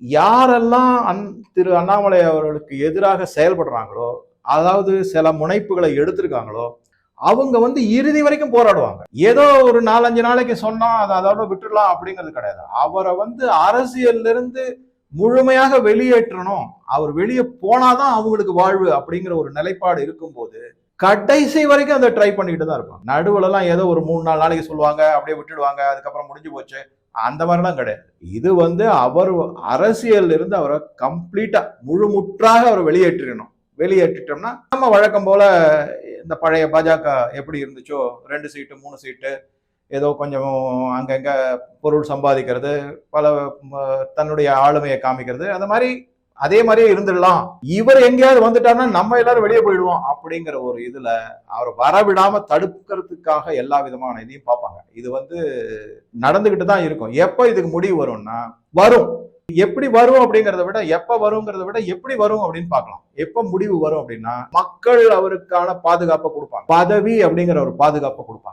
யாரெல்லாம் திரு அண்ணாமலை அவர்களுக்கு எதிராக செயல்படுறாங்களோ, அதாவது சில முனைப்புகளை எடுத்திருக்காங்களோ, அவங்க இறுதி வரைக்கும் போராடுவாங்க. ஏதோ ஒரு 4-5 நாளைக்கு சொன்னா அதோட விட்டுடலாம் அப்படிங்கிறது கிடையாது. அவரை அரசியல்ல இருந்து முழுமையாக வெளியேற்றணும். அவர் வெளியே போனாதான் அவங்களுக்கு வாழ்வு அப்படிங்கிற ஒரு நிலைப்பாடு இருக்கும்போது கடைசி வரைக்கும் அதை ட்ரை பண்ணிக்கிட்டு தான் இருப்பாங்க. நடுவுல எல்லாம் ஏதோ ஒரு 3-4 நாளைக்கு சொல்லுவாங்க, அப்படியே விட்டுடுவாங்க, அதுக்கப்புறம் முடிஞ்சு போச்சு, அந்த மாதிரிலாம் கிடையாது. இது அவர் அரசியல் இருந்து அவரை கம்ப்ளீட்டா முழுமுற்றாக அவரை வெளியேற்றிட்டோம்னா நம்ம வழக்கம் போல இந்த பழைய பாஜக எப்படி இருந்துச்சோ 2 சீட்டு 3 சீட்டு ஏதோ கொஞ்சம் அங்கங்க பொருள் சம்பாதிக்கிறது, பல தன்னுடைய ஆளுமையை காமிக்கிறது, அந்த மாதிரி அதே மாதிரியே இருந்துடலாம். இவர் எங்கேயாவது வந்துட்டாருன்னா நம்ம எல்லாரும் வெளியே போயிடுவோம் அப்படிங்கிற ஒரு இதுல அவர் வரவிடாம தடுக்கிறதுக்காக எல்லா விதமான இதையும் பார்ப்பாங்க. இது நடந்துகிட்டு தான் இருக்கும். எப்ப இதுக்கு முடிவு வரும்னா வரும். எப்படி வரும் அப்படிங்கிறத விட எப்ப வருங்கிறத விட எப்படி வரும் அப்படின்னு பார்க்கலாம். எப்ப முடிவு வரும் அப்படின்னா மக்கள் அவருக்கான பாதுகாப்பை கொடுப்பாங்க. பதவி அப்படிங்கிற ஒரு பாதுகாப்பை கொடுப்பாங்க.